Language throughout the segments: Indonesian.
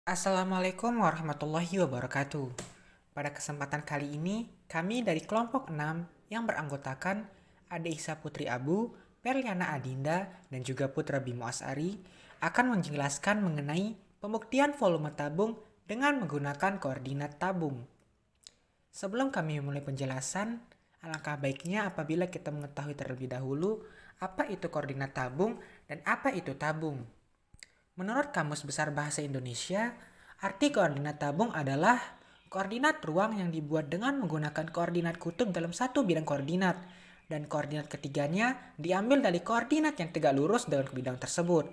Assalamualaikum warahmatullahi wabarakatuh. Pada kesempatan kali ini, kami dari kelompok 6 yang beranggotakan Ade Isa Putri Abu, Perliana Adinda, dan juga Putra Bimo Asari akan menjelaskan mengenai pembuktian volume tabung dengan menggunakan koordinat tabung. Sebelum kami memulai penjelasan, alangkah baiknya apabila kita mengetahui terlebih dahulu apa itu koordinat tabung dan apa itu tabung. Menurut Kamus Besar Bahasa Indonesia, arti koordinat tabung adalah koordinat ruang yang dibuat dengan menggunakan koordinat kutub dalam satu bidang koordinat, dan koordinat ketiganya diambil dari koordinat yang tegak lurus dengan bidang tersebut.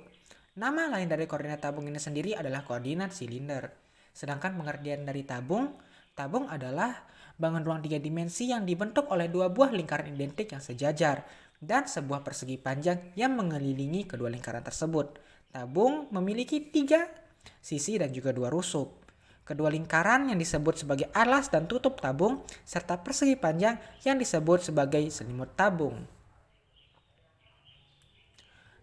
Nama lain dari koordinat tabung ini sendiri adalah koordinat silinder. Sedangkan pengertian dari tabung, tabung adalah bangun ruang 3 dimensi yang dibentuk oleh dua buah lingkaran identik yang sejajar, dan sebuah persegi panjang yang mengelilingi kedua lingkaran tersebut. Tabung memiliki 3 sisi dan juga 2 rusuk. Kedua lingkaran yang disebut sebagai alas dan tutup tabung, serta persegi panjang yang disebut sebagai selimut tabung.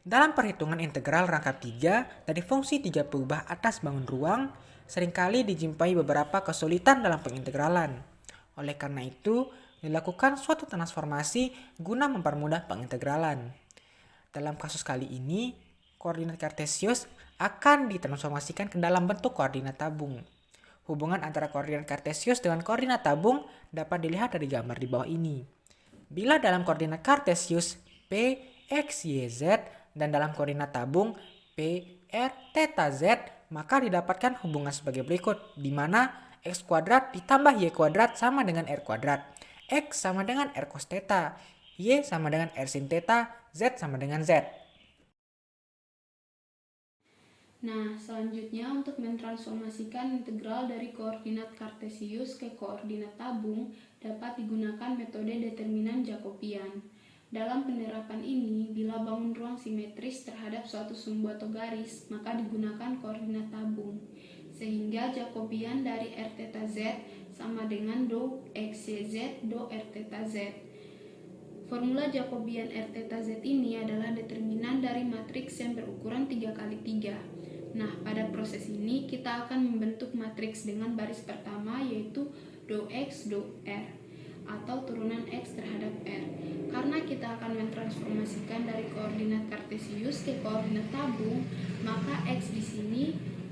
Dalam perhitungan integral rangkap 3 dari fungsi 3 peubah atas bangun ruang, seringkali dijumpai beberapa kesulitan dalam pengintegralan. Oleh karena itu, dilakukan suatu transformasi guna mempermudah pengintegralan. Dalam kasus kali ini, koordinat kartesius akan ditransformasikan ke dalam bentuk koordinat tabung. Hubungan antara koordinat kartesius dengan koordinat tabung dapat dilihat dari gambar di bawah ini. Bila dalam koordinat kartesius P, X, Y, Z dan dalam koordinat tabung P, R, theta, Z, maka didapatkan hubungan sebagai berikut, di mana X kuadrat ditambah Y kuadrat sama dengan R kuadrat. X sama dengan R cos theta, Y sama dengan R sin theta, Z sama dengan Z. Nah, selanjutnya untuk mentransformasikan integral dari koordinat kartesius ke koordinat tabung dapat digunakan metode determinan Jacobian. Dalam penerapan ini, bila bangun ruang simetris terhadap suatu sumbu atau garis, maka digunakan koordinat tabung. Sehingga Jacobian dari R theta Z sama dengan dou XYZ dou R theta Z. Formula Jacobian R theta Z ini adalah determinan dari matriks yang berukuran 3x3. Nah, pada proses ini kita akan membentuk matriks dengan baris pertama yaitu dou X dou R atau turunan X terhadap R. Karena kita akan mentransformasikan dari koordinat kartesius ke koordinat tabung, maka X di sini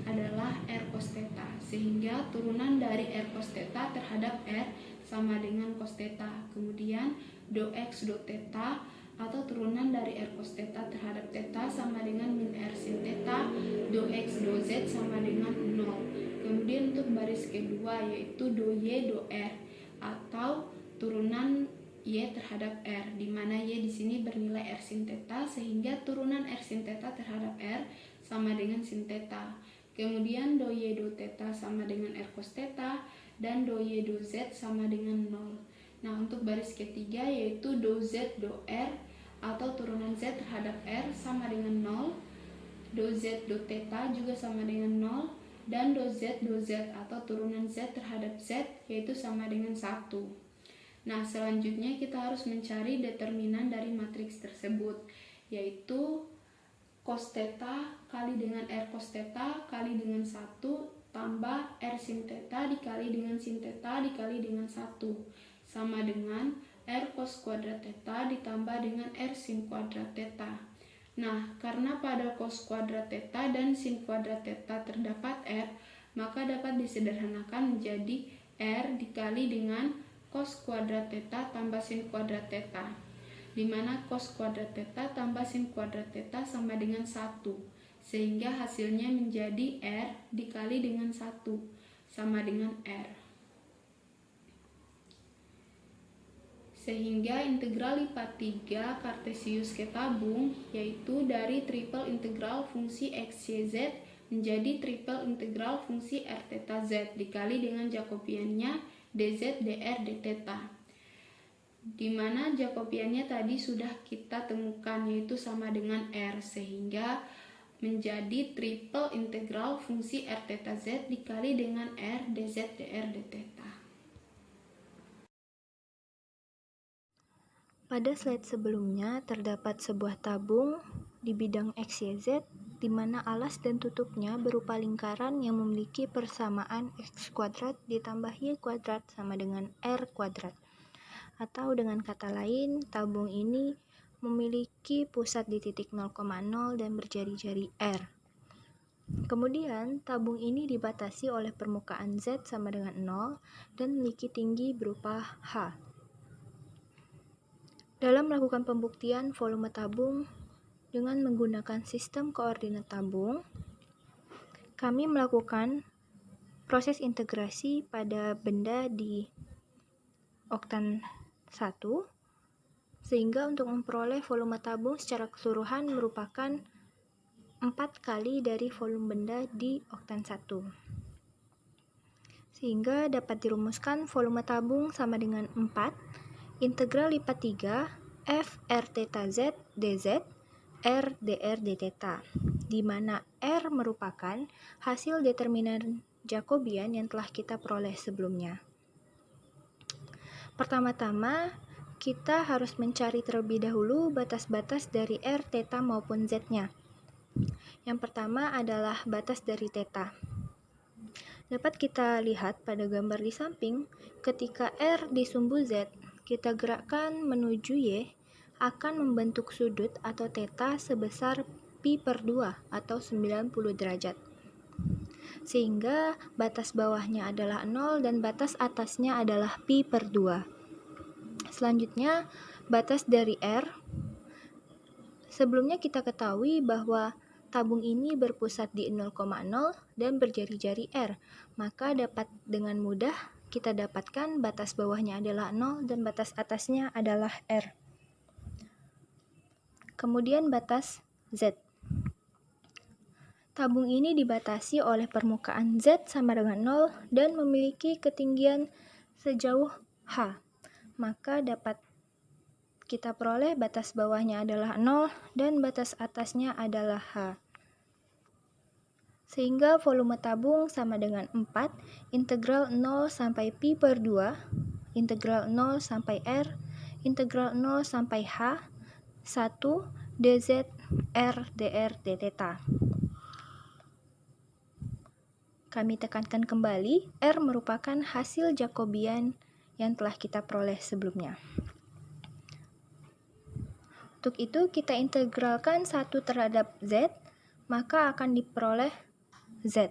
adalah R cos theta, sehingga turunan dari R cos theta terhadap R sama dengan cos theta. Kemudian dou X dou theta atau turunan dari R cos theta terhadap theta sama dengan min R sin theta, dou X dou Z sama dengan 0. Kemudian untuk baris kedua yaitu dou Y dou R atau turunan Y terhadap R, di mana Y di sini bernilai R sin theta, sehingga turunan R sin theta terhadap R sama dengan sin theta. Kemudian dou Y dou theta sama dengan R cos theta, dan dou Y dou Z sama dengan 0. Nah, untuk baris ketiga yaitu dou Z dou R atau turunan Z terhadap R sama dengan 0, dou Z dou theta juga sama dengan 0, dan dou Z dou Z atau turunan Z terhadap Z yaitu sama dengan 1. Nah, selanjutnya kita harus mencari determinan dari matriks tersebut, yaitu cos theta kali dengan R cos theta kali dengan 1 tambah R sin theta dikali dengan sin theta dikali dengan 1 sama dengan R cos kuadrat theta ditambah dengan R sin kuadrat theta. Nah, karena pada cos kuadrat theta dan sin kuadrat theta terdapat R, maka dapat disederhanakan menjadi R dikali dengan cos kuadrat theta tambah sin kuadrat theta, di mana cos kuadrat theta tambah sin kuadrat theta sama dengan 1, sehingga hasilnya menjadi R dikali dengan 1 sama dengan R. Sehingga integral lipat 3 kartesius ke tabung yaitu dari triple integral fungsi X, Y, Z menjadi triple integral fungsi R theta Z dikali dengan Jacobiannya dz dr d theta, di mana Jacobiannya tadi sudah kita temukan yaitu sama dengan R, sehingga menjadi triple integral fungsi R theta Z dikali dengan R dz dr d theta. Pada slide sebelumnya terdapat sebuah tabung di bidang X, Y, Z di mana alas dan tutupnya berupa lingkaran yang memiliki persamaan X kuadrat ditambah Y kuadrat sama dengan R kuadrat. Atau dengan kata lain, tabung ini memiliki pusat di titik 0,0 dan berjari-jari R. Kemudian, tabung ini dibatasi oleh permukaan Z sama dengan 0 dan memiliki tinggi berupa H. Dalam melakukan pembuktian volume tabung dengan menggunakan sistem koordinat tabung, kami melakukan proses integrasi pada benda di oktan 1, sehingga untuk memperoleh volume tabung secara keseluruhan merupakan 4 kali dari volume benda di oktan 1. Sehingga dapat dirumuskan volume tabung sama dengan 4 integral lipat 3 F R theta Z dz R dr d theta, di mana R merupakan hasil determinan Jacobian yang telah kita peroleh sebelumnya. Pertama-tama, kita harus mencari terlebih dahulu batas-batas dari R, theta maupun Z-nya. Yang pertama adalah batas dari theta. Dapat kita lihat pada gambar di samping, ketika R di sumbu Z, kita gerakkan menuju Y, akan membentuk sudut atau theta sebesar pi per 2 atau 90 derajat. Sehingga batas bawahnya adalah 0 dan batas atasnya adalah pi per 2. Selanjutnya, batas dari R. Sebelumnya kita ketahui bahwa tabung ini berpusat di 0,0 dan berjari-jari R, maka dapat dengan mudah kita dapatkan batas bawahnya adalah 0 dan batas atasnya adalah R. Kemudian batas Z. Tabung ini dibatasi oleh permukaan Z sama dengan 0 dan memiliki ketinggian sejauh H, maka dapat kita peroleh batas bawahnya adalah 0 dan batas atasnya adalah H. Sehingga volume tabung sama dengan 4 integral 0 sampai pi per 2 integral 0 sampai R integral 0 sampai H 1 dz R dr d theta. Kami tekankan kembali, R merupakan hasil Jacobian yang telah kita peroleh sebelumnya. Untuk itu, kita integralkan 1 terhadap Z, maka akan diperoleh Z.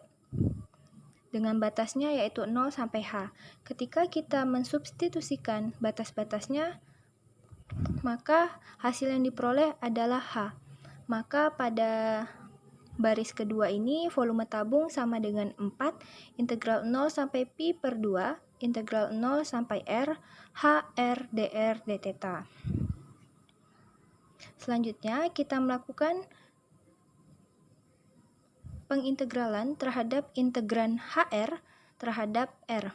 Dengan batasnya yaitu 0 sampai H. Ketika kita mensubstitusikan batas-batasnya, maka hasil yang diperoleh adalah H. Maka pada baris kedua ini volume tabung sama dengan 4 integral 0 sampai pi per 2 integral 0 sampai R H R dr d theta. Selanjutnya kita melakukan pengintegralan terhadap integran HR terhadap R.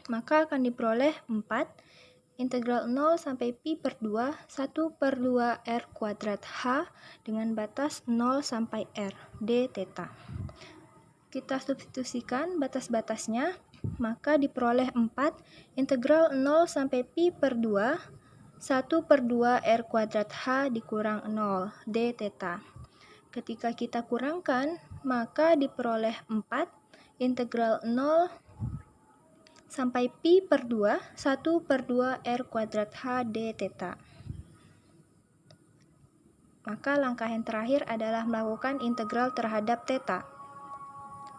Maka akan diperoleh 4 integral 0 sampai pi per 2 1 per 2 R kuadrat H dengan batas 0 sampai R d theta. Kita substitusikan batas-batasnya, maka diperoleh 4 integral 0 sampai pi per 2 1 per 2 R kuadrat H dikurang 0 d theta. Ketika kita kurangkan, maka diperoleh 4 integral 0 sampai pi per 2 1 per 2 R kuadrat H d theta. Maka langkah yang terakhir adalah melakukan integral terhadap theta.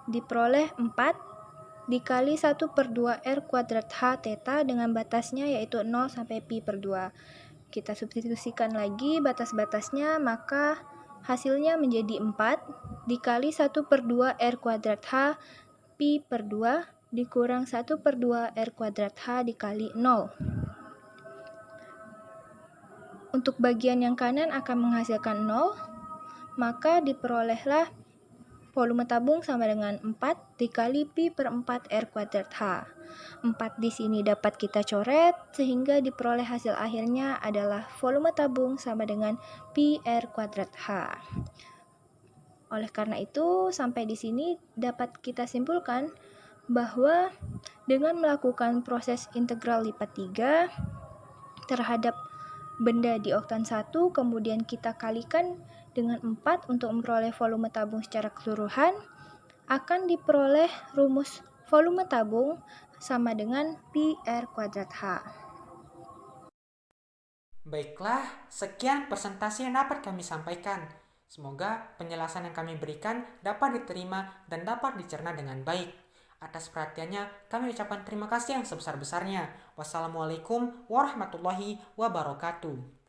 Diperoleh 4 dikali 1 per 2 R kuadrat H theta dengan batasnya yaitu 0 sampai pi per 2. Kita substitusikan lagi batas-batasnya, maka hasilnya menjadi 4 dikali 1 per 2 R kuadrat H pi per 2 dikurang 1 per 2 R kuadrat H dikali 0. Untuk bagian yang kanan akan menghasilkan 0, maka diperolehlah volume tabung sama dengan 4 dikali pi per 4 R kuadrat H. 4 di sini dapat kita coret, sehingga diperoleh hasil akhirnya adalah volume tabung sama dengan pi R kuadrat H. Oleh karena itu, sampai di sini dapat kita simpulkan bahwa dengan melakukan proses integral lipat 3 terhadap benda di oktan 1, kemudian kita kalikan dengan 4 untuk memperoleh volume tabung secara keseluruhan, akan diperoleh rumus volume tabung sama dengan Pi R kuadrat H. Baiklah, sekian presentasi yang dapat kami sampaikan. Semoga penjelasan yang kami berikan dapat diterima dan dapat dicerna dengan baik. Atas perhatiannya, kami ucapkan terima kasih yang sebesar-besarnya. Wassalamualaikum warahmatullahi wabarakatuh.